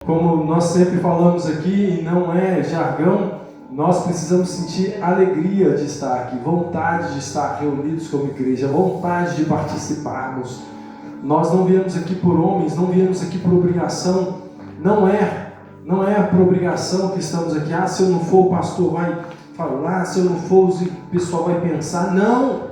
como nós sempre falamos aqui, e não é jargão, nós precisamos sentir alegria de estar aqui, vontade de estar reunidos como igreja, vontade de participarmos. Nós não viemos aqui por homens, não viemos aqui por obrigação, não é por obrigação que estamos aqui. Se eu não for, o pastor vai falar, se eu não for, o pessoal vai pensar. Não!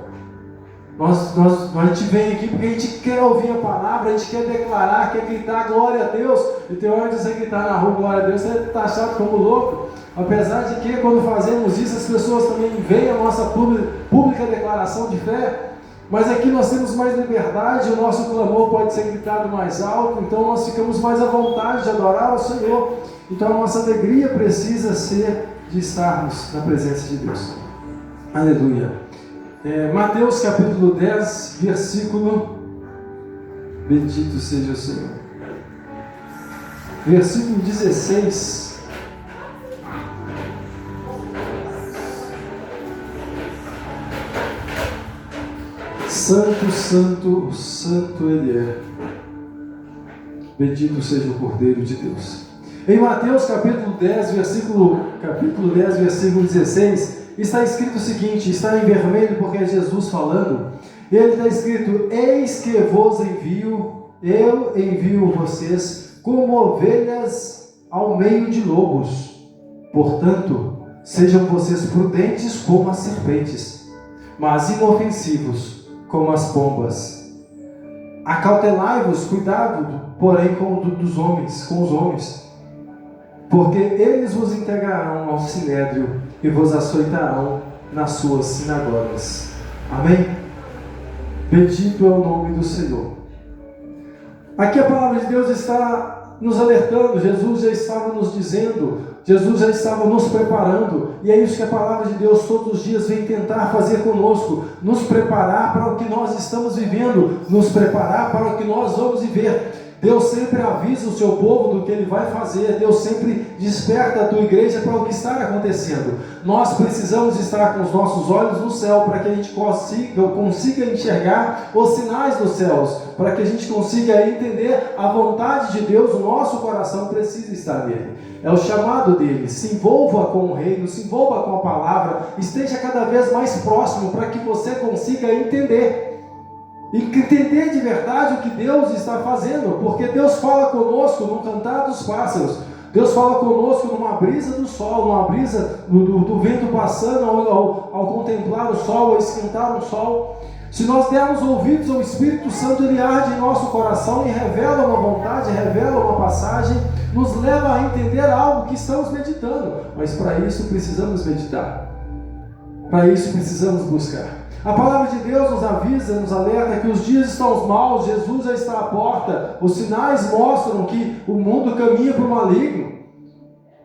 A gente vem aqui porque a gente quer ouvir a palavra, a gente quer declarar, quer gritar glória a Deus. E tem hora de você gritar na rua glória a Deus, você está achado como louco. Apesar de que quando fazemos isso, as pessoas também veem a nossa pública declaração de fé. Mas aqui nós temos mais liberdade, o nosso clamor pode ser gritado mais alto, então nós ficamos mais à vontade de adorar ao Senhor. Então a nossa alegria precisa ser de estarmos na presença de Deus. Aleluia. Mateus capítulo 10, versículo, bendito seja o Senhor, versículo 16. Santo, santo, santo Ele é. Bendito seja o Cordeiro de Deus. Em Mateus capítulo 10, versículo 16, está escrito o seguinte, está em vermelho porque é Jesus falando. Ele está escrito: eis que vos envio, eu envio vocês como ovelhas ao meio de lobos. Portanto, sejam vocês prudentes como as serpentes, mas inofensivos como as pombas. Acautelai-vos, cuidado, porém, com os homens, porque eles vos integrarão ao sinédrio e vos açoitarão nas suas sinagogas. Amém? Bendito é o nome do Senhor. Aqui a palavra de Deus está nos alertando, Jesus já estava nos dizendo, Jesus já estava nos preparando, e é isso que a palavra de Deus todos os dias vem tentar fazer conosco, nos preparar para o que nós estamos vivendo, nos preparar para o que nós vamos viver. Deus sempre avisa o seu povo do que Ele vai fazer, Deus sempre desperta a tua igreja para o que está acontecendo. Nós precisamos estar com os nossos olhos no céu para que a gente consiga enxergar os sinais dos céus, para que a gente consiga entender a vontade de Deus. O nosso coração precisa estar nele, é o chamado dele. Se envolva com o reino, se envolva com a palavra, esteja cada vez mais próximo para que você consiga entender de verdade o que Deus está fazendo, porque Deus fala conosco no cantar dos pássaros, Deus fala conosco numa brisa do sol, numa brisa do vento passando, ao contemplar o sol, ao esquentar o sol. Se nós dermos ouvidos ao Espírito Santo, Ele arde em nosso coração e revela uma vontade, revela uma passagem, nos leva a entender algo que estamos meditando. Mas para isso precisamos meditar, para isso precisamos buscar. A palavra de Deus nos avisa, nos alerta que os dias estão maus, Jesus já está à porta, os sinais mostram que o mundo caminha para o maligno,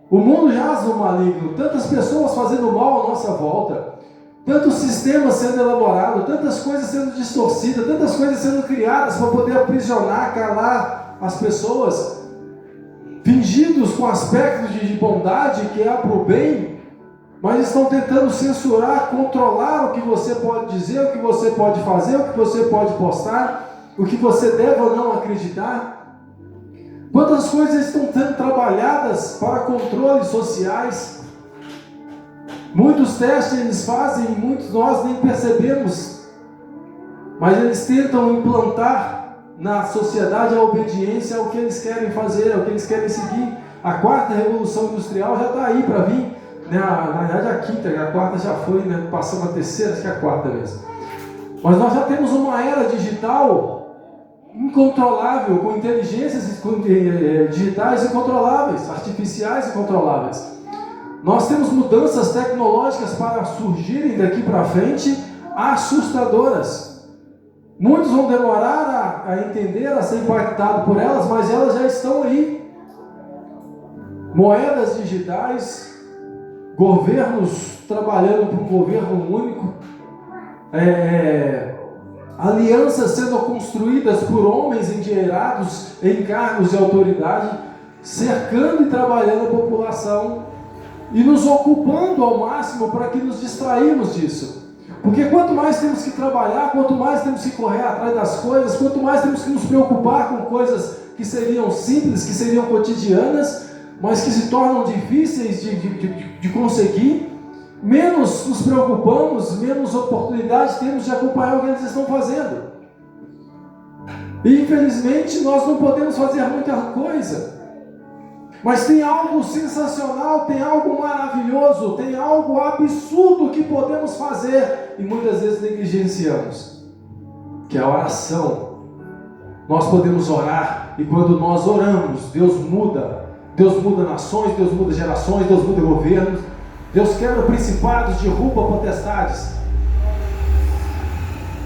o mundo jaz no maligno, tantas pessoas fazendo mal à nossa volta, tantos sistemas sendo elaborados, tantas coisas sendo distorcidas, tantas coisas sendo criadas para poder aprisionar, calar as pessoas, fingidos com aspectos de bondade que é para o bem, mas estão tentando censurar, controlar o que você pode dizer, o que você pode fazer, o que você pode postar, o que você deve ou não acreditar. Quantas coisas estão sendo trabalhadas para controles sociais? Muitos testes eles fazem e muitos nós nem percebemos, mas eles tentam implantar na sociedade a obediência ao que eles querem fazer, ao que eles querem seguir. A quarta revolução industrial já está aí para vir. Na verdade a quinta, a quarta já foi, né? Passamos a terceira, acho que é a quarta mesmo. Mas nós já temos uma era digital incontrolável, com inteligências digitais incontroláveis, artificiais incontroláveis. Nós temos mudanças tecnológicas para surgirem daqui para frente assustadoras. Muitos vão demorar a entender, a ser impactados por elas, mas elas já estão aí. Moedas digitais, governos trabalhando para um governo único, alianças sendo construídas por homens endinheirados em cargos de autoridade, cercando e trabalhando a população e nos ocupando ao máximo para que nos distraímos disso. Porque quanto mais temos que trabalhar, quanto mais temos que correr atrás das coisas, quanto mais temos que nos preocupar com coisas que seriam simples, que seriam cotidianas, mas que se tornam difíceis de conseguir, menos nos preocupamos, menos oportunidade temos de acompanhar o que eles estão fazendo. E infelizmente nós não podemos fazer muita coisa, mas tem algo sensacional, tem algo maravilhoso, tem algo absurdo que podemos fazer e muitas vezes negligenciamos, que é a oração. Nós podemos orar, e quando nós oramos, Deus muda nações, Deus muda gerações, Deus muda governos, Deus quebra principados, derruba potestades.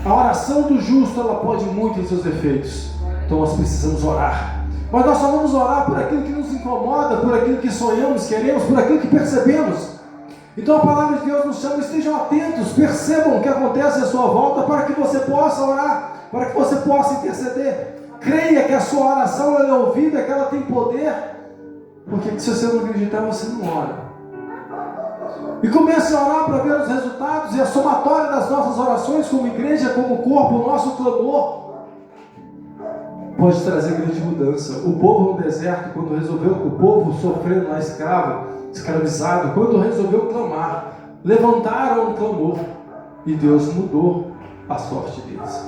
A oração do justo, ela pode muito em seus efeitos. Então nós precisamos orar, mas nós só vamos orar por aquilo que nos incomoda, por aquilo que sonhamos, queremos, por aquilo que percebemos. Então a palavra de Deus nos chama: estejam atentos, percebam o que acontece à sua volta, para que você possa orar, para que você possa interceder. Creia que a sua oração ela é ouvida, que ela tem poder, porque se você não acreditar, você não ora. E comece a orar para ver os resultados, e a somatória das nossas orações como igreja, como corpo, o nosso clamor pode trazer grande mudança. O povo no deserto, quando resolveu, o povo sofrendo lá escravizado, quando resolveu clamar, levantaram um clamor e Deus mudou a sorte deles.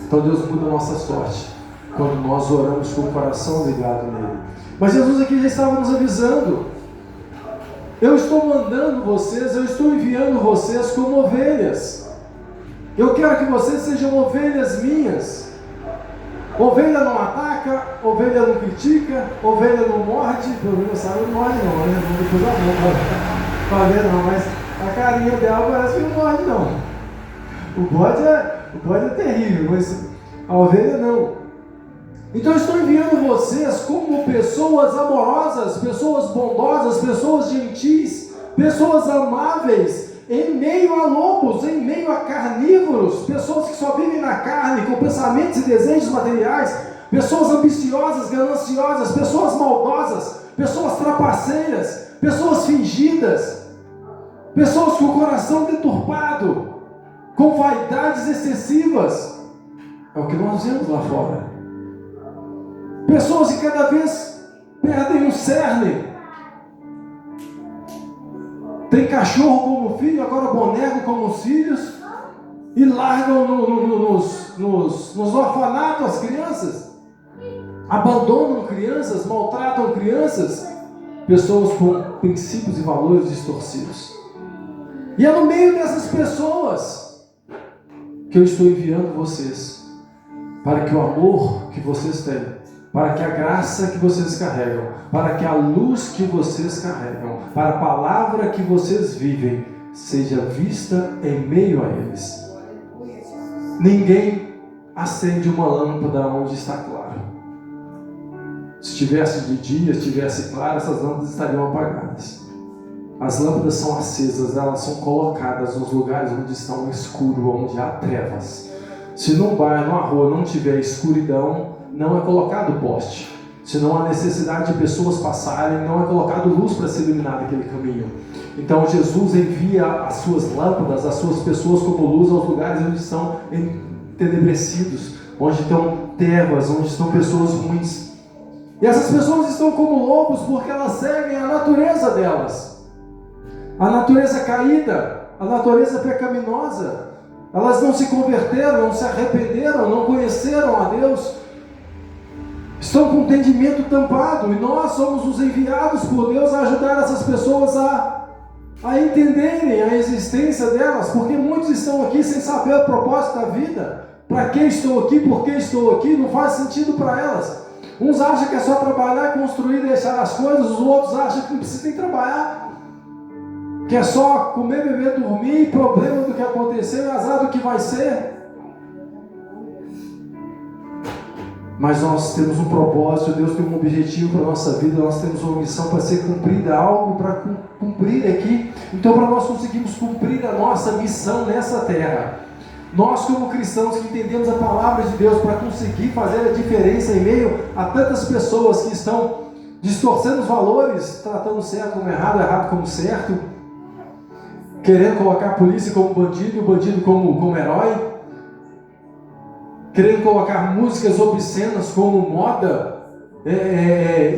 Então Deus muda a nossa sorte quando nós oramos com o coração ligado nele. Mas Jesus aqui já estava nos avisando: eu estou mandando vocês, eu estou enviando vocês como ovelhas. Eu quero que vocês sejam ovelhas minhas. Ovelha não ataca, ovelha não critica, ovelha não morde. Pelo menos sabe, não morde não, né? Não depois a mão para ver não, mas a carinha dela parece que não morde não. O bode é terrível, mas a ovelha não. Então eu estou enviando vocês como pessoas amorosas, pessoas bondosas, pessoas gentis, pessoas amáveis, em meio a lobos, em meio a carnívoros, pessoas que só vivem na carne, com pensamentos e desejos materiais, pessoas ambiciosas, gananciosas, pessoas maldosas, pessoas trapaceiras, pessoas fingidas, pessoas com o coração deturpado, com vaidades excessivas. É o que nós vemos lá fora. Pessoas que cada vez perdem o cerne. Tem cachorro como filho, agora boneco como os filhos, e largam nos orfanatos as crianças, abandonam crianças, maltratam crianças, pessoas com princípios e valores distorcidos. E é no meio dessas pessoas que eu estou enviando vocês, para que o amor que vocês têm, para que a graça que vocês carregam, para que a luz que vocês carregam, para a palavra que vocês vivem, seja vista em meio a eles. Ninguém acende uma lâmpada onde está claro. Se estivesse de dia, estivesse claro, essas lâmpadas estariam apagadas. As lâmpadas são acesas, elas são colocadas nos lugares onde estão escuro, onde há trevas. Se num bairro, numa rua, não tiver escuridão, não é colocado poste. Se não há necessidade de pessoas passarem, não é colocado luz para ser iluminado aquele caminho. Então Jesus envia as suas lâmpadas, as suas pessoas como luz aos lugares onde estão entenebrecidos, onde estão trevas, onde estão pessoas ruins. E essas pessoas estão como lobos porque elas seguem a natureza delas. A natureza caída, a natureza pecaminosa. Elas não se converteram, não se arrependeram, não conheceram a Deus. Estão com o entendimento tampado, e nós somos os enviados por Deus a ajudar essas pessoas a entenderem a existência delas, porque muitos estão aqui sem saber o propósito da vida. Para que estou aqui, por que estou aqui, não faz sentido para elas. Uns acham que é só trabalhar, construir, deixar as coisas, os outros acham que não precisa nem trabalhar, que é só comer, beber, dormir, problema do que aconteceu e azar do que vai ser. Mas nós temos um propósito, Deus tem um objetivo para a nossa vida, nós temos uma missão para ser cumprida, algo para cumprir aqui. Então, para nós conseguirmos cumprir a nossa missão nessa terra, nós como cristãos que entendemos a palavra de Deus, para conseguir fazer a diferença em meio a tantas pessoas que estão distorcendo os valores, tratando certo como errado, errado como certo, querendo colocar a polícia como bandido e o bandido como herói, querendo colocar músicas obscenas como moda,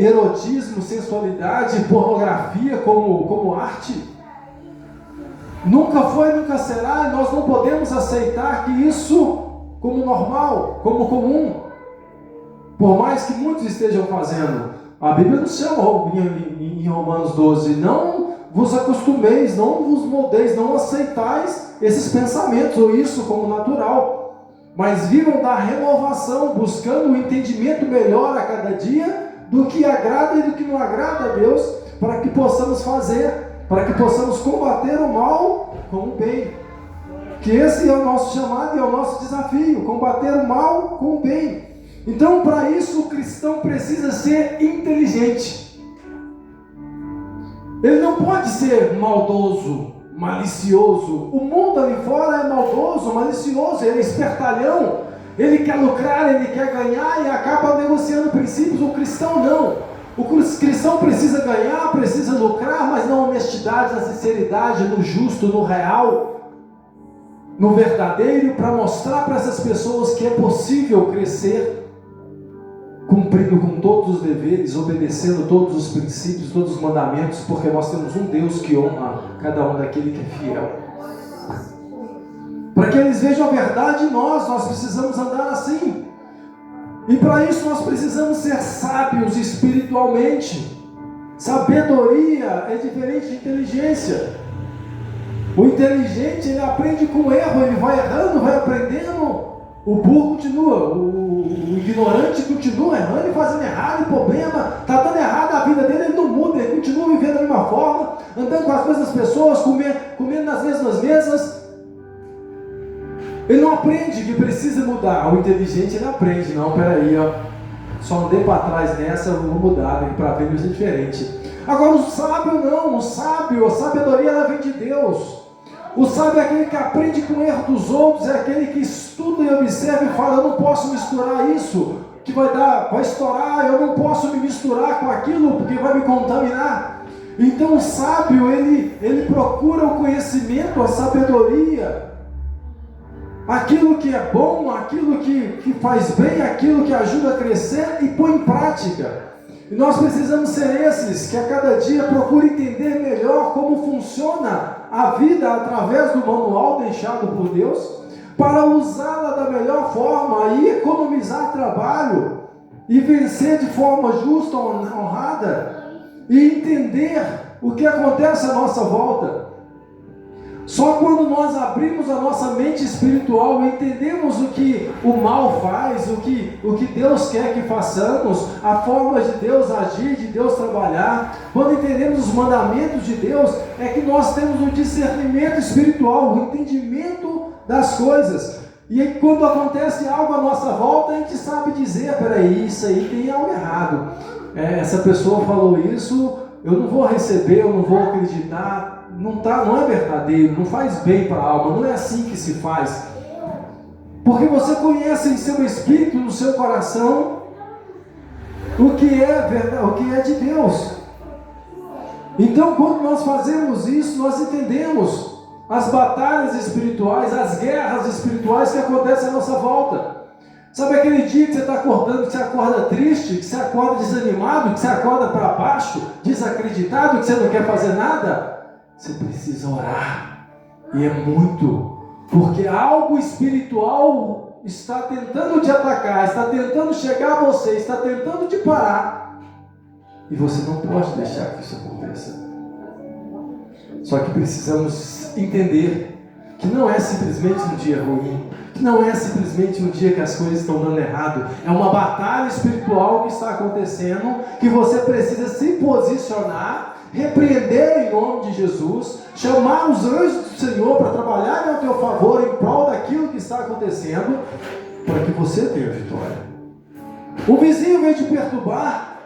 erotismo, sensualidade, pornografia como arte. Nunca foi, nunca será, e nós não podemos aceitar que isso como normal, como comum, por mais que muitos estejam fazendo. A Bíblia nos chama em Romanos 12, não vos acostumeis, não vos moldeis, não aceitais esses pensamentos ou isso como natural, mas vivam da renovação, buscando um entendimento melhor a cada dia do que agrada e do que não agrada a Deus, para que possamos fazer, para que possamos combater o mal com o bem. Que esse é o nosso chamado e é o nosso desafio, combater o mal com o bem. Então, para isso, o cristão precisa ser inteligente. Ele não pode ser maldoso, malicioso. O mundo ali fora é maldoso, malicioso, ele é espertalhão, ele quer lucrar, ele quer ganhar e acaba negociando princípios. O cristão não. O cristão precisa ganhar, precisa lucrar, mas na honestidade, na sinceridade, no justo, no real, no verdadeiro, para mostrar para essas pessoas que é possível crescer, cumprindo com todos os deveres, obedecendo todos os princípios, todos os mandamentos, porque nós temos um Deus que honra cada um daquele que é fiel. Para que eles vejam a verdade em nós precisamos andar assim. E para isso nós precisamos ser sábios espiritualmente. Sabedoria é diferente de inteligência. O inteligente, ele aprende com erro, ele vai errando, vai aprendendo. O burro continua, o ignorante continua errando e fazendo errado, e problema, está dando errado a vida dele, ele não muda, ele continua vivendo da mesma forma, andando com as mesmas pessoas, comendo nas mesmas mesas. Ele não aprende que precisa mudar. O inteligente, ele aprende, não, peraí, só andei para trás nessa, eu vou mudar, para ver isso é diferente. Agora o sábio não, a sabedoria ela vem de Deus. O sábio é aquele que aprende com o erro dos outros, é aquele que estuda e observa e fala: eu não posso misturar isso, que vai estourar, eu não posso me misturar com aquilo, porque vai me contaminar. Então o sábio, ele procura o conhecimento, a sabedoria, aquilo que é bom, aquilo que faz bem, aquilo que ajuda a crescer e põe em prática. E nós precisamos ser esses que a cada dia procuram entender melhor como funciona a vida através do manual deixado por Deus, para usá-la da melhor forma e economizar trabalho e vencer de forma justa, honrada, e entender o que acontece à nossa volta. Só quando nós abrimos a nossa mente espiritual e entendemos o que o mal faz, o que Deus quer que façamos, a forma de Deus agir, de Deus trabalhar, quando entendemos os mandamentos de Deus, é que nós temos um discernimento espiritual, um entendimento das coisas. E aí, quando acontece algo à nossa volta, a gente sabe dizer: peraí, isso aí tem algo errado. Essa pessoa falou isso, eu não vou receber, eu não vou acreditar. Não é verdadeiro, não faz bem para a alma, não é assim que se faz. Porque você conhece em seu espírito, no seu coração, o que é verdade, o que é de Deus. Então, quando nós fazemos isso, nós entendemos as batalhas espirituais, as guerras espirituais que acontecem à nossa volta. Sabe aquele dia que você está acordando, que você acorda triste, que você acorda desanimado, que você acorda para baixo, desacreditado, que você não quer fazer nada? Você precisa orar, e é muito, porque algo espiritual está tentando te atacar, está tentando chegar a você, está tentando te parar, e você não pode deixar que isso aconteça. Só que precisamos entender que não é simplesmente um dia ruim, que não é simplesmente um dia que as coisas estão dando errado, é uma batalha espiritual que está acontecendo, que você precisa se posicionar, repreender em nome de Jesus, chamar os anjos do Senhor para trabalharem ao teu favor em prol daquilo que está acontecendo, para que você tenha vitória. O vizinho veio te perturbar,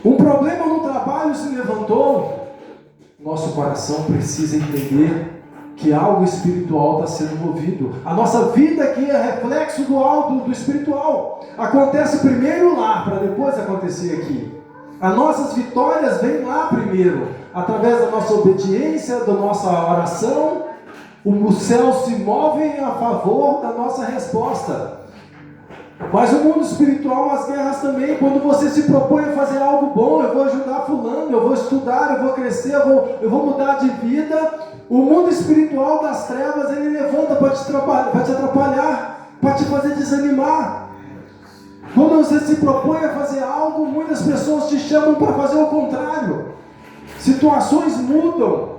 um problema no trabalho se levantou, nosso coração precisa entender que algo espiritual está sendo movido. A nossa vida aqui é reflexo do espiritual. Acontece primeiro lá, para depois acontecer aqui. As nossas vitórias vêm lá primeiro, através da nossa obediência, da nossa oração. Os céus se movem a favor da nossa resposta. Mas o mundo espiritual, as guerras também. Quando você se propõe a fazer algo bom, eu vou ajudar fulano, eu vou estudar, eu vou crescer, eu vou mudar de vida. O mundo espiritual das trevas, ele levanta para te atrapalhar, para te fazer desanimar. Quando você se propõe a fazer algo, muitas pessoas te chamam para fazer o contrário. Situações mudam.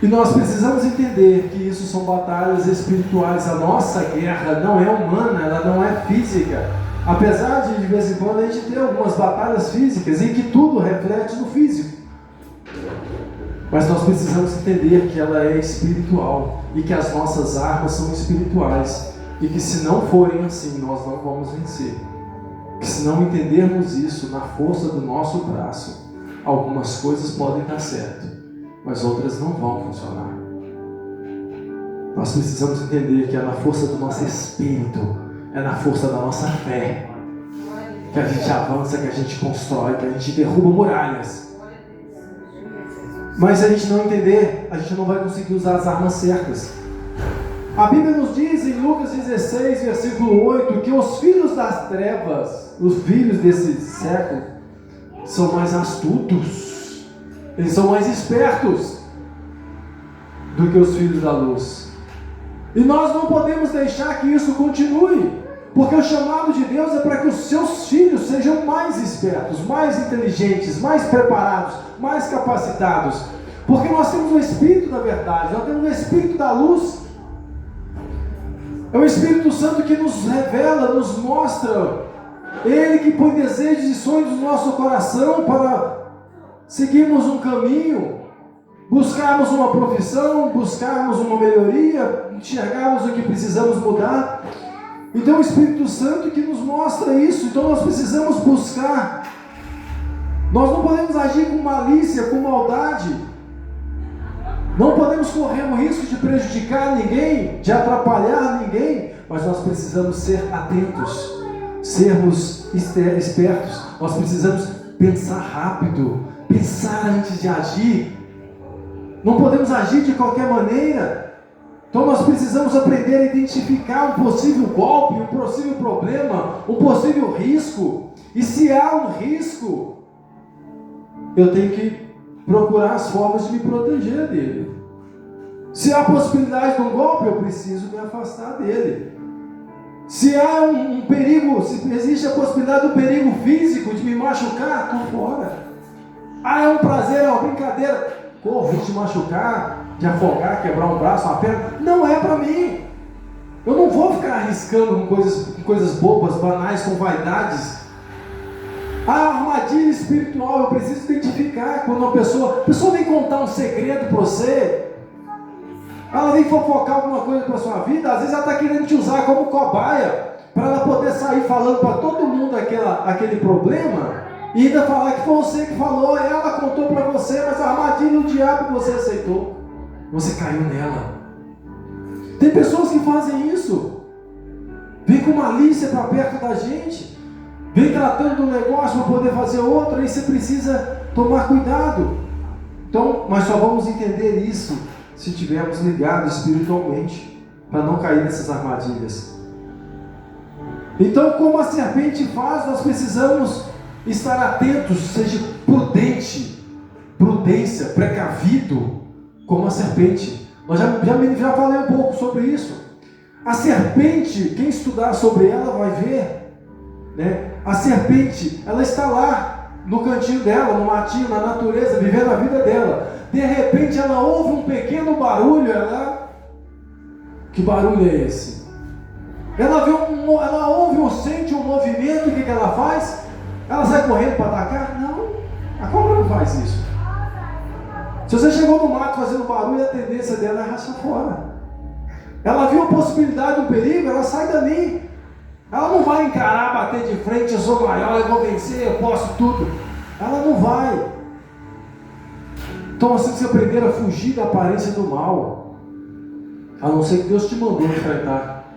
E nós precisamos entender que isso são batalhas espirituais. A nossa guerra não é humana, ela não é física. Apesar de vez em quando a gente ter algumas batalhas físicas em que tudo reflete no físico. Mas nós precisamos entender que ela é espiritual e que as nossas armas são espirituais. E que se não forem assim, nós não vamos vencer. Que se não entendermos isso na força do nosso braço, algumas coisas podem dar certo, mas outras não vão funcionar. Nós precisamos entender que é na força do nosso espírito, é na força da nossa fé, que a gente avança, que a gente constrói, que a gente derruba muralhas. Mas se a gente não entender, a gente não vai conseguir usar as armas certas. A Bíblia nos diz em Lucas 16, versículo 8, que os filhos das trevas, os filhos desse século, são mais astutos, eles são mais espertos do que os filhos da luz. E nós não podemos deixar que isso continue, porque o chamado de Deus é para que os seus filhos sejam mais espertos, mais inteligentes, mais preparados, mais capacitados, porque nós temos o Espírito da verdade, nós temos o Espírito da luz. É o Espírito Santo que nos revela, nos mostra, Ele que põe desejos e sonhos no nosso coração para seguirmos um caminho, buscarmos uma profissão, buscarmos uma melhoria, enxergarmos o que precisamos mudar. Então é o Espírito Santo que nos mostra isso. Então nós precisamos buscar. Nós não podemos agir com malícia, com maldade. Não podemos correr o risco de prejudicar ninguém, de atrapalhar ninguém, mas nós precisamos ser atentos, sermos espertos. Nós precisamos pensar rápido, pensar antes de agir. Não podemos agir de qualquer maneira. Então nós precisamos aprender a identificar um possível golpe, um possível problema, um possível risco. E se há um risco, eu tenho que procurar as formas de me proteger dele. Se há possibilidade de um golpe, eu preciso me afastar dele. Se há um perigo, se existe a possibilidade do perigo físico de me machucar, estou fora. É um prazer, é uma brincadeira, corro de machucar, de afogar, quebrar um braço, uma perna, não é para mim. Eu não vou ficar arriscando com coisas bobas, banais, com vaidades. A armadilha espiritual eu preciso identificar. Quando a pessoa vem contar um segredo para você, ela vem fofocar alguma coisa para a sua vida, às vezes ela está querendo te usar como cobaia, para ela poder sair falando para todo mundo aquele problema, e ainda falar que foi você que falou, ela contou para você, mas a armadilha do diabo que você aceitou, você caiu nela. Tem pessoas que fazem isso, vem com malícia para perto da gente, vem tratando de um negócio para poder fazer outro, aí você precisa tomar cuidado. Então, nós só vamos entender isso se estivermos ligados espiritualmente, para não cair nessas armadilhas. Então, como a serpente faz, nós precisamos estar atentos, seja prudência, precavido, como a serpente. Nós já falei um pouco sobre isso. A serpente, quem estudar sobre ela vai ver, né? A serpente, ela está lá no cantinho dela, no matinho, na natureza, vivendo a vida dela. De repente ela ouve um pequeno barulho, que barulho é esse? Ela ouve ou sente um movimento, o que ela faz? Ela sai correndo para atacar? Não, a cobra não faz isso. Se você chegou no mato fazendo barulho, a tendência dela é rachar fora. Ela viu a possibilidade do perigo, ela sai dali. Ela não vai encarar, bater de frente, eu sou maior, eu vou vencer, eu posso tudo. Ela não vai. Então nós temos que aprender a fugir da aparência do mal. A não ser que Deus te mandou enfrentar.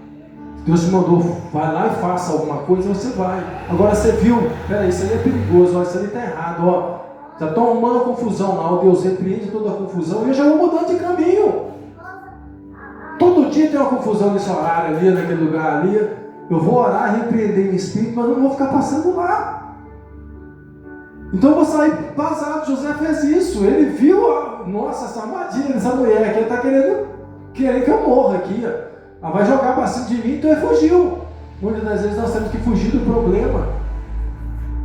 Deus te mandou, vai lá e faça alguma coisa, você vai. Agora você viu, peraí, isso aí é perigoso, ó, isso ali está errado, ó. Já estão arrumando a confusão lá, o Deus repreende toda a confusão e eu já vou mudando de caminho. Todo dia tem uma confusão nesse horário ali, naquele lugar ali. Eu vou orar, repreender o espírito, mas não vou ficar passando lá. Então eu vou sair vazado. José fez isso. Ele viu, nossa, essa armadilha dessa mulher que ele está querendo que eu morra aqui. Ela vai jogar para cima de mim, então ele fugiu. Muitas das vezes nós temos que fugir do problema.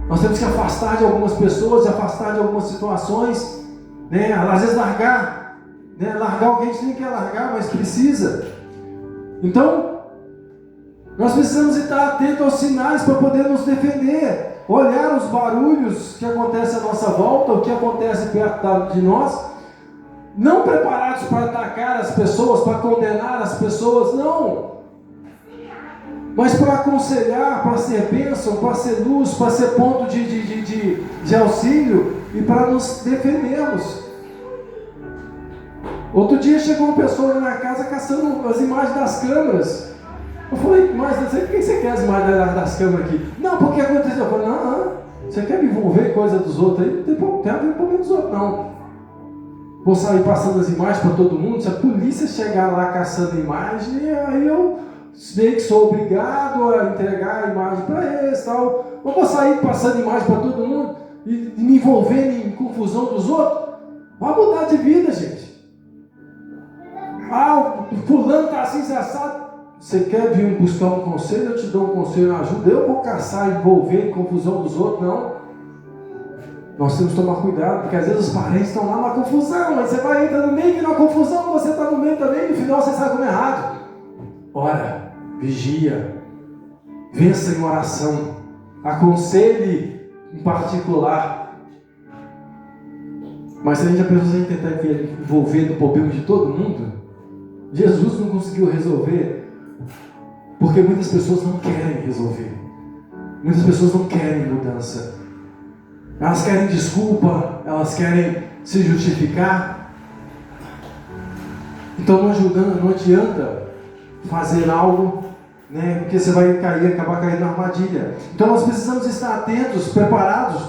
Nós temos que afastar de algumas pessoas, afastar de algumas situações, né? Às vezes largar, né? Largar o que a gente nem quer largar, mas precisa. Então, nós precisamos estar atentos aos sinais para poder nos defender, olhar os barulhos que acontecem à nossa volta, o que acontece perto de nós, não preparados para atacar as pessoas, para condenar as pessoas, não. Mas para aconselhar, para ser bênção, para ser luz, para ser ponto de auxílio e para nos defendermos. Outro dia chegou uma pessoa na minha casa caçando as imagens das câmeras. Eu falei, mas por que você quer as imagens das câmeras aqui? Não, porque aconteceu. Eu falei, não, você quer me envolver em coisa dos outros aí? Não tem a ver com o problema dos outros, não. Vou sair passando as imagens para todo mundo. Se a polícia chegar lá caçando imagem, aí eu sei que sou obrigado a entregar a imagem para eles, tal. Eu vou sair passando imagem para todo mundo e me envolvendo em confusão dos outros. Vai mudar de vida, gente. O fulano está assim, assado. Você quer vir buscar um conselho? Eu te dou um conselho, uma ajuda. Eu vou caçar, envolver em confusão dos outros? Não. Nós temos que tomar cuidado, porque às vezes os parentes estão lá na confusão, aí você vai entrar no meio que na confusão, você está no meio também, e no final você sai como errado. Ora, vigia, vença em oração, aconselhe em particular. Mas se a gente precisa tentar envolver no problema de todo mundo, Jesus não conseguiu resolver, porque muitas pessoas não querem resolver, muitas pessoas não querem mudança, elas querem desculpa, elas querem se justificar. Então não adianta fazer algo, né, porque você vai acabar caindo na armadilha. Então nós precisamos estar atentos, preparados,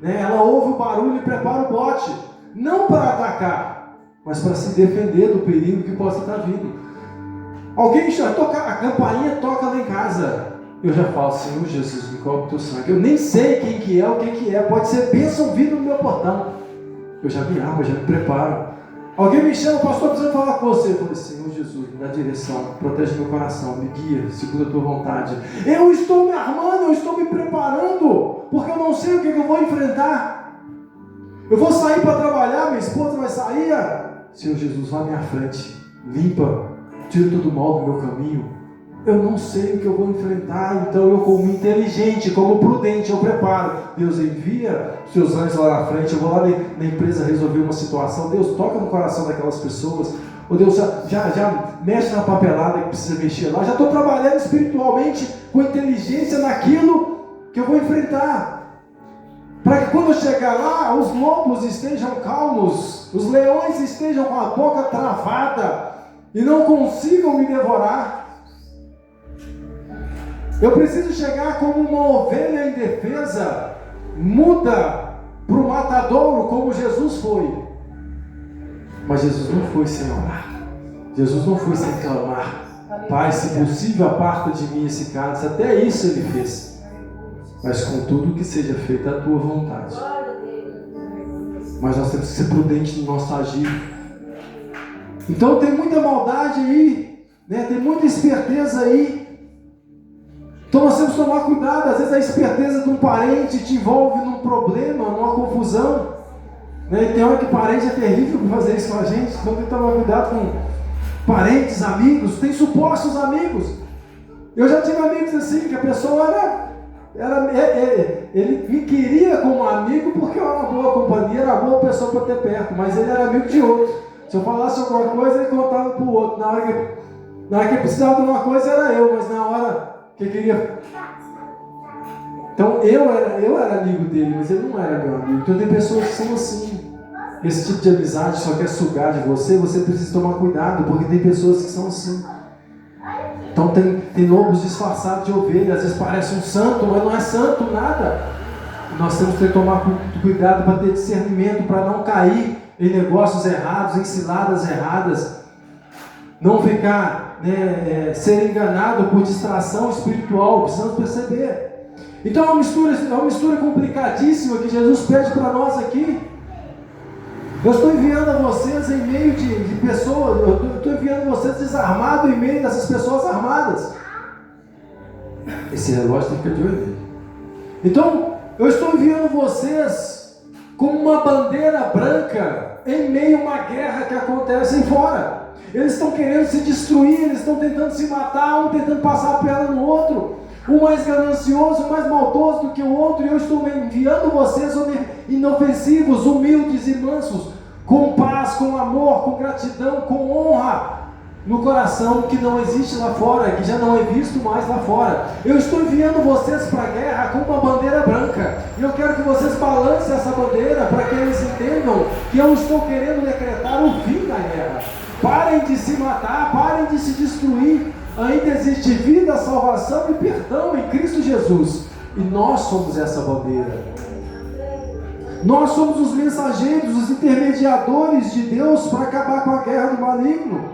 né? Ela ouve o barulho e prepara o bote, não para atacar, mas para se defender do perigo que possa estar vindo. Alguém já toca, a campainha toca lá em casa, eu já falo, Senhor Jesus, me cobre o teu sangue. Eu nem sei quem que é, o que é, pode ser bênção vindo no meu portão. Eu já me armo, já me preparo. Alguém me chama, pastor, preciso falar com você. Eu falei, Senhor Jesus, me dá direção, protege meu coração, me guia, segura a tua vontade. Eu estou me armando, eu estou me preparando, porque eu não sei o que eu vou enfrentar. Eu vou sair para trabalhar, minha esposa vai sair. Senhor Jesus, vá à minha frente, limpa, tira todo o mal do meu caminho. Eu não sei o que eu vou enfrentar, então eu, como inteligente, como prudente, eu preparo. Deus envia os seus anjos lá na frente, eu vou lá na empresa resolver uma situação. Deus toca no coração daquelas pessoas. Ou Deus já mexe na papelada que precisa mexer lá. Já estou trabalhando espiritualmente com inteligência naquilo que eu vou enfrentar. Para que quando eu chegar lá, os lobos estejam calmos, os leões estejam com a boca travada e não consigam me devorar. Eu preciso chegar como uma ovelha indefesa, muda para o matadouro, como Jesus foi. Mas Jesus não foi sem orar. Jesus não foi sem clamar. Pai, se possível, aparta de mim esse cálice. Até isso ele fez. Mas contudo que seja feita a tua vontade. Mas nós temos que ser prudentes no nosso agir. Então tem muita maldade aí, né? Tem muita esperteza aí. Então nós temos que tomar cuidado. Às vezes a esperteza de um parente te envolve num problema, numa confusão, né? E tem hora que parente é terrível para fazer isso com a gente. Então tem que tomar cuidado com parentes, amigos. Tem supostos amigos. Eu já tive amigos assim, que a pessoa ele me queria como amigo porque eu era uma boa companhia, era uma boa pessoa para ter perto, mas ele era amigo de outro. Se eu falasse alguma coisa, ele contava para o outro. Na hora que precisava de uma coisa era eu, mas na hora que queria. Então eu era amigo dele, mas ele não era meu amigo. Então tem pessoas que são assim. Esse tipo de amizade só quer sugar de você. Você precisa tomar cuidado, porque tem pessoas que são assim. Então tem lobos disfarçados de ovelha. Às vezes parece um santo, mas não é santo nada. Nós temos que tomar cuidado para ter discernimento, para não cair em negócios errados, em ciladas erradas, não ficar, ser enganado por distração espiritual. Precisamos perceber. Então é uma mistura complicadíssima que Jesus pede para nós aqui. Eu estou enviando a vocês em meio de pessoas, eu estou enviando vocês desarmados em meio dessas pessoas armadas. Esse relógio tem que ficar de olho nele. Então, eu estou enviando vocês como uma bandeira branca em meio a uma guerra que acontece aí fora. Eles estão querendo se destruir, eles estão tentando se matar, um tentando passar a perna no outro, um mais ganancioso, um mais maldoso do que o outro, e eu estou enviando vocês inofensivos, humildes e mansos, com paz, com amor, com gratidão, com honra no coração, que não existe lá fora, que já não é visto mais lá fora. Eu estou enviando vocês para a guerra com uma bandeira branca, e eu quero que vocês balancem essa bandeira para que eles entendam que eu estou querendo decretar o fim da guerra. Parem de se matar, parem de se destruir. Ainda existe vida, salvação e perdão em Cristo Jesus, e nós somos essa bandeira. Nós somos os mensageiros, os intermediadores de Deus para acabar com a guerra do maligno,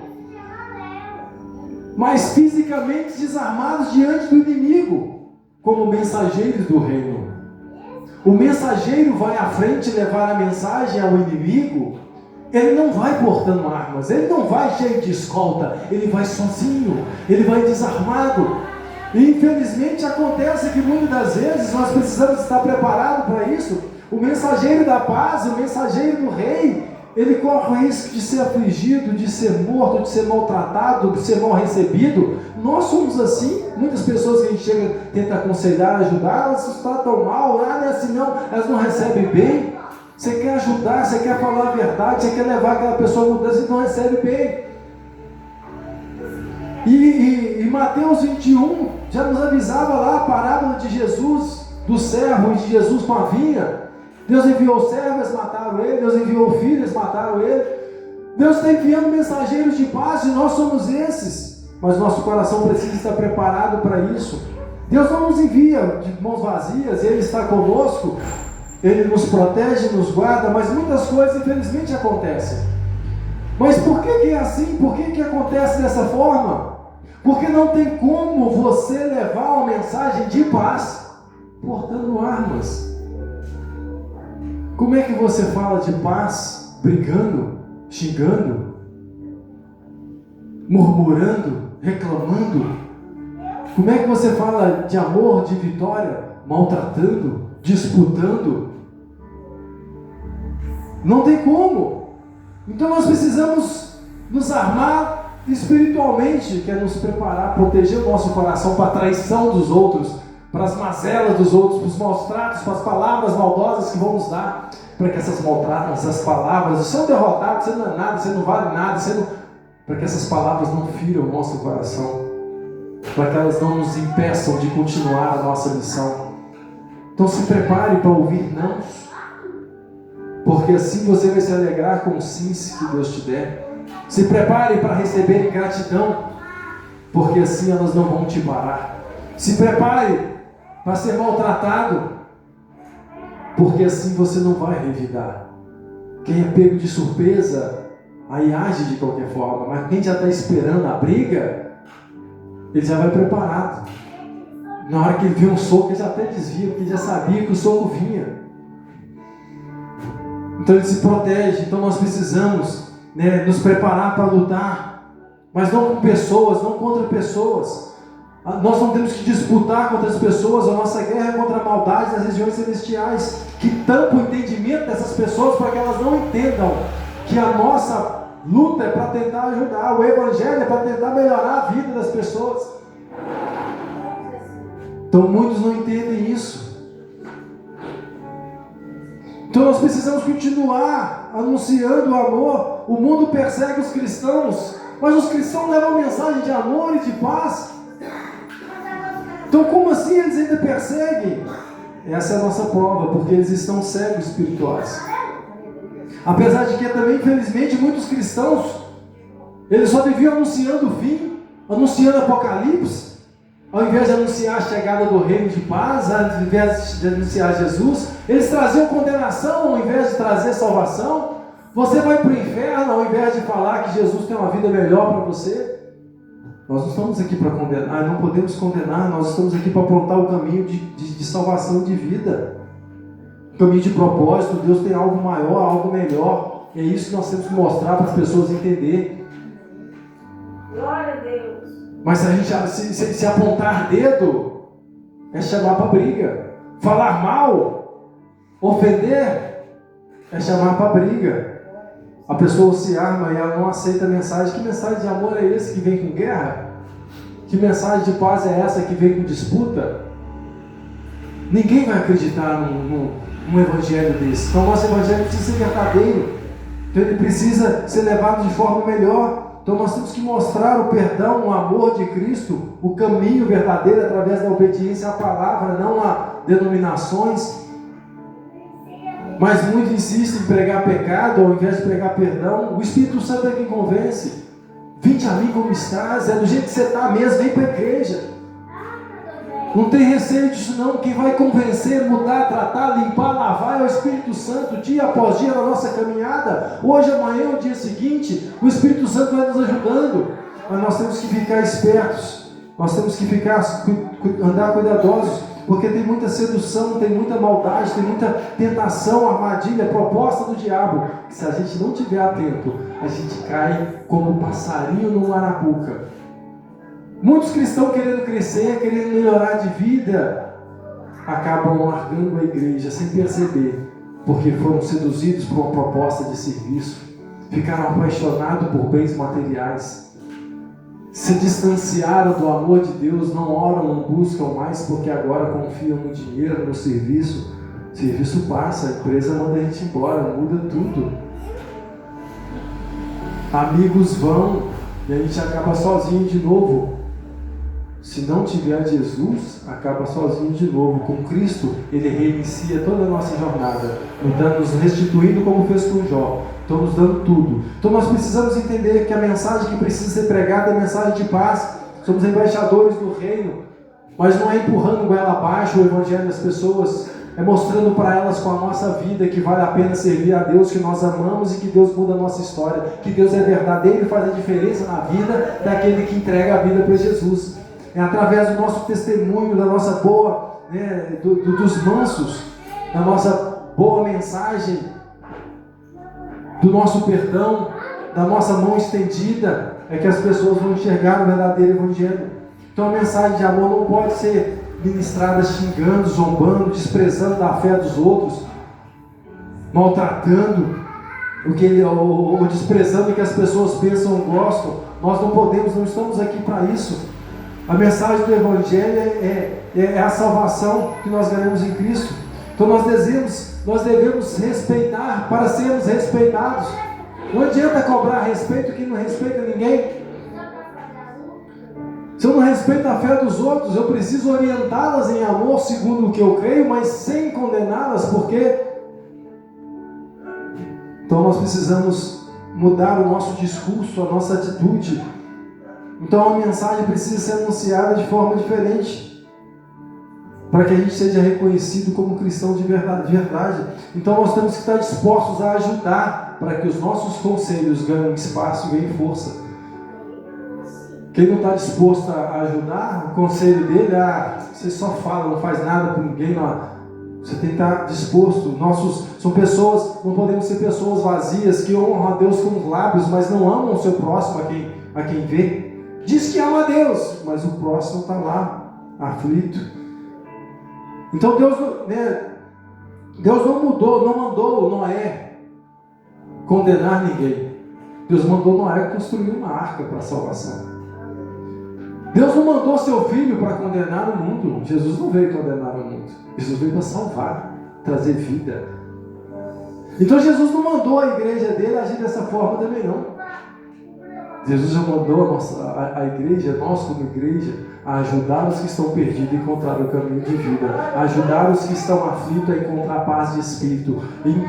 mas fisicamente desarmados diante do inimigo, como mensageiros do reino. O mensageiro vai à frente levar a mensagem ao inimigo. Ele não vai portando armas, ele não vai cheio de escolta, ele vai sozinho, ele vai desarmado. E infelizmente acontece que muitas das vezes nós precisamos estar preparados para isso. O mensageiro da paz, o mensageiro do rei, ele corre o risco de ser afligido, de ser morto, de ser maltratado, de ser mal recebido. Nós somos assim. Muitas pessoas que a gente chega, tenta aconselhar, ajudar, elas se tratam mal, não é assim não, elas não recebem bem. Você quer ajudar, você quer falar a verdade, você quer levar aquela pessoa a mudança e não recebe bem. E Mateus 21 já nos avisava lá a parábola de Jesus, do servo e de Jesus com a vinha. Deus enviou o servo, eles mataram ele. Deus enviou o filho, eles mataram ele. Deus está enviando mensageiros de paz e nós somos esses. Mas nosso coração precisa estar preparado para isso. Deus não nos envia de mãos vazias, Ele está conosco. Ele nos protege, nos guarda, mas muitas coisas infelizmente acontecem. Mas por que é assim? Por que acontece dessa forma? Porque não tem como você levar uma mensagem de paz portando armas. Como é que você fala de paz brigando, xingando, murmurando, reclamando? Como é que você fala de amor, de vitória, maltratando, disputando? Não tem como. Então nós precisamos nos armar espiritualmente, que é nos preparar, proteger o nosso coração para a traição dos outros, para as mazelas dos outros, para os maus tratos, para as palavras maldosas que vão nos dar, para que essas maltratas, essas palavras, você é um derrotado, você não é nada, você não vale nada, para que essas palavras não firam o nosso coração, para que elas não nos impeçam de continuar a nossa missão. Então se prepare para ouvir nãos, porque assim você vai se alegrar com os sims que Deus te der. Se prepare para receber gratidão, porque assim elas não vão te parar. Se prepare para ser maltratado, porque assim você não vai revidar. Quem é pego de surpresa, aí age de qualquer forma, mas quem já está esperando a briga, ele já vai preparado. Na hora que ele vê um soco, ele já até desvia, porque ele já sabia que o soco vinha. Então ele se protege. Então nós precisamos, nos preparar para lutar, mas não com pessoas, não contra pessoas. Nós não temos que disputar contra as pessoas. A nossa guerra é contra a maldade das regiões celestiais, que tampa o entendimento dessas pessoas para que elas não entendam que a nossa luta é para tentar ajudar, o evangelho é para tentar melhorar a vida das pessoas. Então muitos não entendem isso. Então nós precisamos continuar anunciando o amor. O mundo persegue os cristãos, mas os cristãos levam mensagem de amor e de paz. Então como assim eles ainda perseguem? Essa é a nossa prova, porque eles estão cegos espirituais. Apesar de que também, infelizmente, muitos cristãos, eles só viviam anunciando o fim, anunciando Apocalipse, Ao invés de anunciar a chegada do reino de paz, ao invés de anunciar Jesus, eles traziam condenação ao invés de trazer salvação. Você vai para o inferno ao invés de falar que Jesus tem uma vida melhor para você. Nós não estamos aqui para condenar, não podemos condenar, nós estamos aqui para apontar o caminho de salvação de vida. O caminho de propósito. Deus tem algo maior, algo melhor. E é isso que nós temos que mostrar para as pessoas entenderem. Glória a Deus. Mas se a gente se apontar dedo, é chamar para briga. Falar mal, ofender, é chamar para briga. A pessoa se arma e ela não aceita a mensagem. Que mensagem de amor é esse que vem com guerra? Que mensagem de paz é essa que vem com disputa? Ninguém vai acreditar num evangelho desse. Então, o nosso evangelho precisa ser verdadeiro. Então, ele precisa ser levado de forma melhor. Então, nós temos que mostrar o perdão, o amor de Cristo, o caminho verdadeiro através da obediência à palavra, não a denominações. Mas muitos insistem em pregar pecado ao invés de pregar perdão. O Espírito Santo é quem convence. Vinde a mim como estás, é do jeito que você está mesmo, vem para a igreja. Não tem receio disso não. Quem vai convencer, mudar, tratar, limpar, lavar é o Espírito Santo, dia após dia na nossa caminhada. Hoje, amanhã, o dia seguinte, o Espírito Santo vai nos ajudando. Mas nós temos que ficar espertos. Nós temos que andar cuidadosos. Porque tem muita sedução, tem muita maldade, tem muita tentação, armadilha, proposta do diabo. Que se a gente não estiver atento, a gente cai como passarinho no arapuca. Muitos cristãos querendo crescer, querendo melhorar de vida, acabam largando a igreja sem perceber, porque foram seduzidos por uma proposta de serviço, ficaram apaixonados por bens materiais, se distanciaram do amor de Deus, não oram, não buscam mais, porque agora confiam no dinheiro, no serviço. O serviço passa, a empresa manda a gente embora, muda tudo. Amigos vão e a gente acaba sozinho de novo. Se não tiver Jesus, acaba sozinho de novo. Com Cristo, Ele reinicia toda a nossa jornada, nos restituindo como fez com Jó. Estão nos dando tudo. Então nós precisamos entender que a mensagem que precisa ser pregada é a mensagem de paz. Somos embaixadores do reino, mas não é empurrando goela abaixo o evangelho das pessoas, é mostrando para elas com a nossa vida que vale a pena servir a Deus, que nós amamos e que Deus muda a nossa história, que Deus é verdadeiro e faz a diferença na vida daquele que entrega a vida para Jesus. É através do nosso testemunho, da nossa boa, dos mansos, da nossa boa mensagem, do nosso perdão, da nossa mão estendida, é que as pessoas vão enxergar o verdadeiro evangelho. Então a mensagem de amor não pode ser ministrada xingando, zombando, desprezando a fé dos outros, maltratando, ou desprezando o que as pessoas pensam ou gostam. Nós não podemos, não estamos aqui para isso. A mensagem do evangelho é a salvação que nós ganhamos em Cristo. Então nós devemos respeitar para sermos respeitados. Não adianta cobrar respeito quem não respeita ninguém. Se eu não respeito a fé dos outros, eu preciso orientá-las em amor segundo o que eu creio, mas sem condená-las, porque então nós precisamos mudar o nosso discurso, a nossa atitude. Então a mensagem precisa ser anunciada de forma diferente, para que a gente seja reconhecido como cristão de verdade. Então nós temos que estar dispostos a ajudar, para que os nossos conselhos ganhem espaço e ganhem força. Quem não está disposto a ajudar, o conselho dele é: você só fala, não faz nada por ninguém. Não. Você tem que estar disposto. São pessoas, não podemos ser pessoas vazias que honram a Deus com os lábios, mas não amam o seu próximo, a quem vê. Diz que ama a Deus, mas o próximo está lá, aflito. Então Deus não mandou Noé condenar ninguém. Deus mandou Noé construir uma arca para a salvação. Deus não mandou seu filho para condenar o mundo. Jesus não veio condenar o mundo. Jesus veio para salvar, trazer vida. Então Jesus não mandou a igreja dele agir dessa forma também não. Jesus já mandou a igreja, nós como igreja, a ajudar os que estão perdidos a encontrar o caminho de vida, a ajudar os que estão aflitos a encontrar paz de espírito,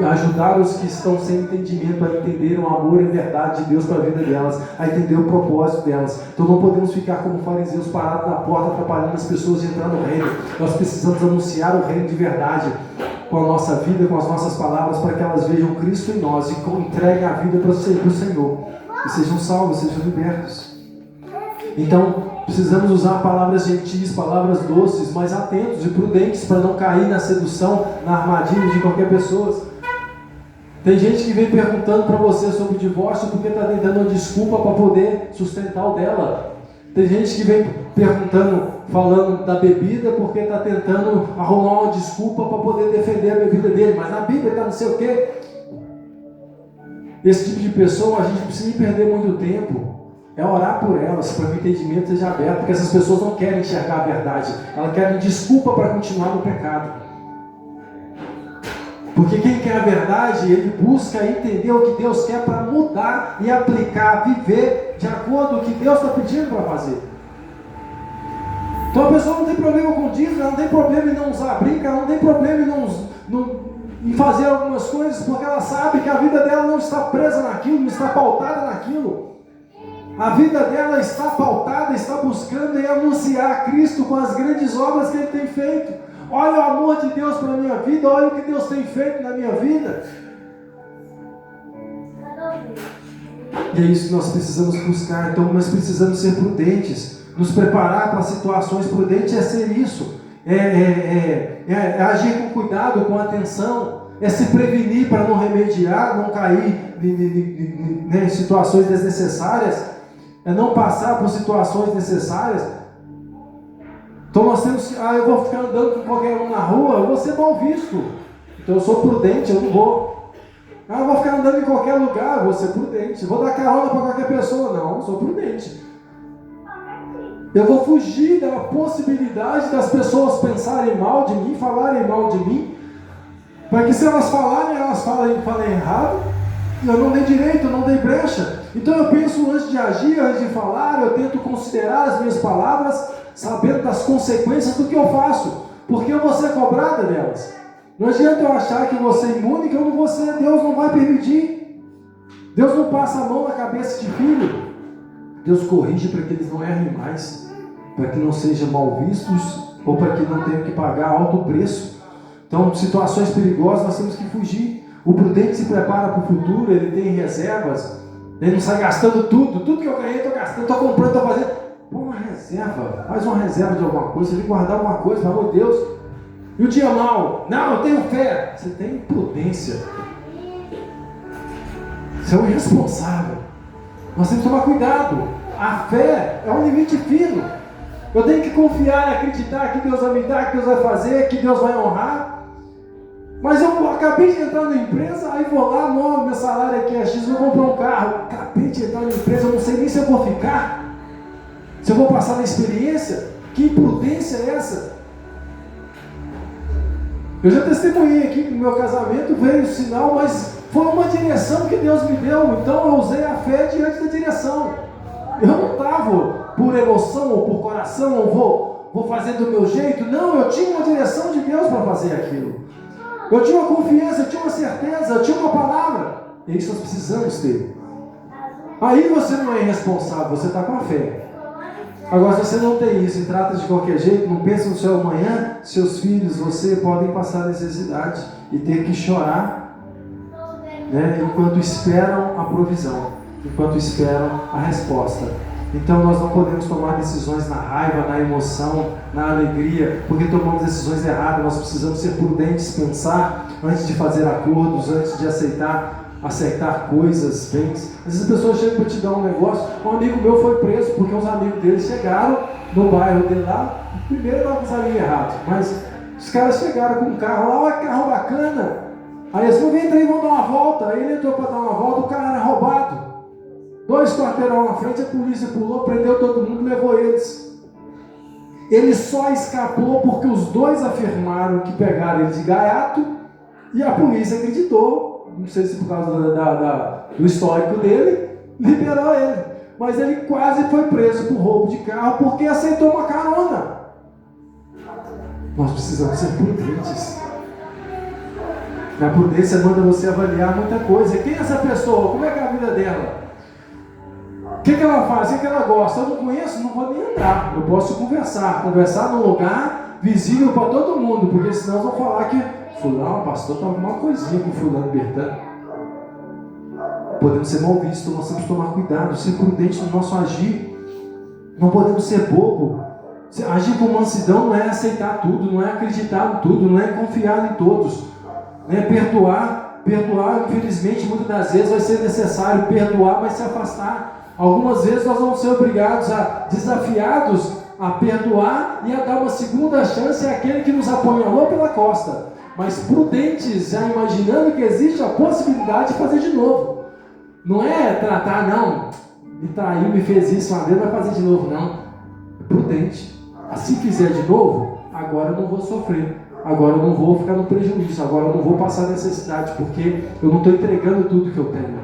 a ajudar os que estão sem entendimento a entender o amor e a verdade de Deus para a vida delas, a entender o propósito delas. Então não podemos ficar como fariseus parados na porta atrapalhando as pessoas de entrar no reino. Nós precisamos anunciar o reino de verdade com a nossa vida, com as nossas palavras, para que elas vejam Cristo em nós e entreguem a vida para o Senhor e sejam salvos, sejam libertos. Então precisamos usar palavras gentis, palavras doces, mas atentos e prudentes para não cair na sedução, na armadilha de qualquer pessoa. Tem gente que vem perguntando para você sobre o divórcio porque está tentando uma desculpa para poder sustentar o dela. Tem gente que vem perguntando, falando da bebida porque está tentando arrumar uma desculpa para poder defender a bebida dele, mas na Bíblia está não sei o quê. Esse tipo de pessoa a gente não precisa perder muito tempo. É orar por elas, para que o entendimento seja aberto, porque essas pessoas não querem enxergar a verdade, elas querem desculpa para continuar no pecado. Porque quem quer a verdade, ele busca entender o que Deus quer para mudar e aplicar, viver de acordo com o que Deus está pedindo para fazer. Então a pessoa não tem problema com dízimo, ela não tem problema em não usar brinca, ela não tem problema em fazer algumas coisas, porque ela sabe que a vida dela não está presa naquilo, não está pautada naquilo. A vida dela está pautada, está buscando em anunciar Cristo com as grandes obras que Ele tem feito. Olha o amor de Deus para a minha vida, olha o que Deus tem feito na minha vida. E é isso que nós precisamos buscar. Então nós precisamos ser prudentes, nos preparar para situações prudentes. É ser isso, é agir com cuidado, com atenção, é se prevenir para não remediar, não cair em situações desnecessárias, é não passar por situações necessárias. Então nós temos que, eu vou ficar andando com qualquer um na rua, eu vou ser mal visto, então eu sou prudente, eu não vou. Eu vou ficar andando em qualquer lugar, eu vou ser prudente. Eu vou dar carona para qualquer pessoa, não, eu sou prudente. Eu vou fugir da possibilidade das pessoas pensarem mal de mim, falarem mal de mim, para que se elas falarem, elas falem errado, eu não dei direito, eu não dei brecha. Então eu penso antes de agir, antes de falar, eu tento considerar as minhas palavras, sabendo das consequências do que eu faço, porque eu vou ser cobrada delas. Não adianta eu achar que eu vou ser imune, que eu não vou ser, Deus não vai permitir. Deus não passa a mão na cabeça de filho. Deus corrige para que eles não errem mais, para que não sejam mal vistos, ou para que não tenham que pagar alto preço. Então, situações perigosas nós temos que fugir. O prudente se prepara para o futuro, ele tem reservas, ele não sai gastando tudo que eu ganhei, estou gastando, estou comprando, estou fazendo. Põe uma reserva, faz uma reserva de alguma coisa, você tem que guardar alguma coisa, pelo amor de Deus. E o dia mau? Não, eu tenho fé. Você tem prudência. Você é um irresponsável. Nós temos que tomar cuidado. A fé é um limite fino. Eu tenho que confiar e acreditar que Deus vai me dar, que Deus vai fazer, que Deus vai honrar. Mas eu acabei de entrar na empresa, aí vou lá, não, meu salário aqui é X, vou comprar um carro. Acabei de entrar na empresa, eu não sei nem se eu vou ficar, se eu vou passar na experiência. Que imprudência é essa? Eu já testemunhei aqui que no meu casamento veio o sinal, mas foi uma direção que Deus me deu, então eu usei a fé diante da direção. Eu não estava por emoção ou por coração, ou vou fazer do meu jeito. Não, eu tinha uma direção de Deus para fazer aquilo. Eu tinha uma confiança, eu tinha uma certeza, eu tinha uma palavra. É isso que nós precisamos ter. Aí você não é irresponsável, você está com a fé. Agora, se você não tem isso e trata de qualquer jeito, não pensa no seu amanhã, seus filhos, você podem passar necessidade e ter que chorar, né, enquanto esperam a provisão, enquanto esperam a resposta. Então nós não podemos tomar decisões na raiva, na emoção, na alegria, porque tomamos decisões erradas. Nós precisamos ser prudentes, pensar antes de fazer acordos, antes de aceitar coisas, bens. Às vezes a pessoa chega para te dar um negócio. Um amigo meu foi preso porque os amigos dele chegaram no bairro dele lá. Primeiro estava com o salinho errado, mas os caras chegaram com um carro lá, olha que carro bacana. Aí eles falaram, entra aí, vamos dar uma volta. Aí ele entrou para dar uma volta, o cara era roubado. 2 quarteirão na frente, a polícia pulou, prendeu todo mundo, levou eles. Ele só escapou porque os dois afirmaram que pegaram ele de gaiato e a polícia acreditou. Não sei se por causa do histórico dele, liberou ele. mas ele quase foi preso por roubo de carro porque aceitou uma carona. Nós precisamos ser prudentes. A prudência manda você avaliar muita coisa. Quem é essa pessoa? Como é que é a vida dela? O que ela faz? O que ela gosta? Eu não conheço, não vou nem andar. Eu posso conversar num lugar visível para todo mundo, porque senão vão falar que fulano, pastor, está uma coisinha com fulano Bertano. Podemos ser mal vistos, nós temos que tomar cuidado, ser prudente no nosso agir. Não podemos ser bobo. Agir com mansidão não é aceitar tudo, não é acreditar em tudo, não é confiar em todos. Não é perdoar, infelizmente, muitas das vezes vai ser necessário perdoar, mas se afastar. Algumas vezes nós vamos ser desafiados a perdoar e a dar uma segunda chance àquele que nos apunhalou pela costa. Mas prudentes, já imaginando que existe a possibilidade de fazer de novo. Não é tratar, não, me traiu, me fez isso uma vez, vai fazer de novo, não. É prudente. Assim fizer de novo, agora eu não vou sofrer. Agora eu não vou ficar no prejuízo, agora eu não vou passar necessidade, porque eu não estou entregando tudo que eu tenho.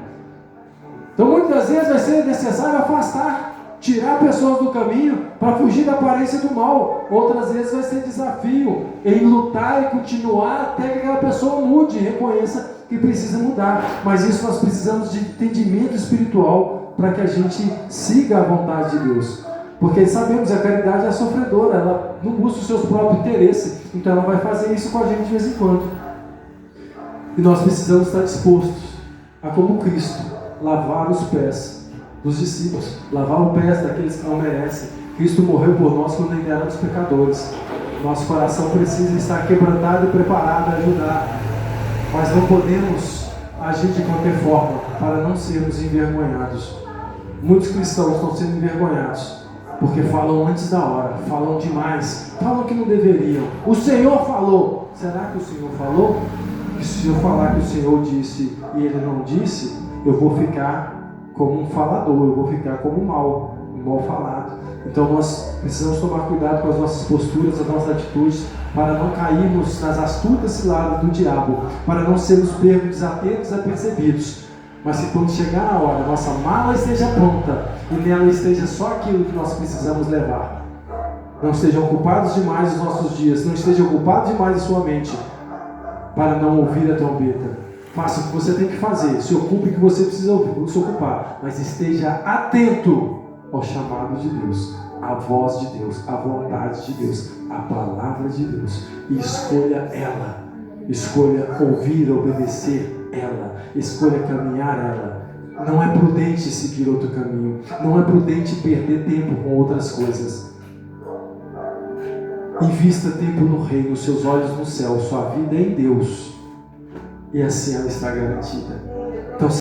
Então muitas das vezes vai ser necessário afastar, tirar pessoas do caminho para fugir da aparência do mal. Outras vezes vai ser desafio em lutar e continuar até que aquela pessoa mude e reconheça que precisa mudar. Mas isso nós precisamos de entendimento espiritual para que a gente siga a vontade de Deus. Porque sabemos que a caridade é sofredora, ela não busca os seus próprios interesses, então ela vai fazer isso com a gente de vez em quando. E nós precisamos estar dispostos a, como Cristo, lavar os pés dos discípulos, lavar os pés daqueles que não merecem. Cristo morreu por nós quando ainda éramos pecadores. Nosso coração precisa estar quebrantado e preparado a ajudar, mas não podemos agir de qualquer forma para não sermos envergonhados. Muitos cristãos estão sendo envergonhados porque falam antes da hora, falam demais, falam que não deveriam. O Senhor falou. Será que o Senhor falou? E se eu falar que o Senhor disse e Ele não disse, eu vou ficar como um falador, eu vou ficar como um mal falado. Então nós precisamos tomar cuidado com as nossas posturas, as nossas atitudes, para não cairmos nas astutas ciladas do diabo, para não sermos pegos desatentos, desapercebidos. Mas que quando chegar a hora, nossa mala esteja pronta e nela esteja só aquilo que nós precisamos levar. Não estejam ocupados demais os nossos dias, não esteja ocupado demais a sua mente para não ouvir a trombeta. Faça o que você tem que fazer, se ocupe o que você precisa ouvir, se ocupar, mas esteja atento ao chamado de Deus, à voz de Deus, à vontade de Deus, à palavra de Deus, e escolha ela, escolha ouvir, obedecer ela, escolha caminhar ela. Não é prudente seguir outro caminho, não é prudente perder tempo com outras coisas. Invista tempo no reino, seus olhos no céu, sua vida é em Deus, e assim ela está garantida.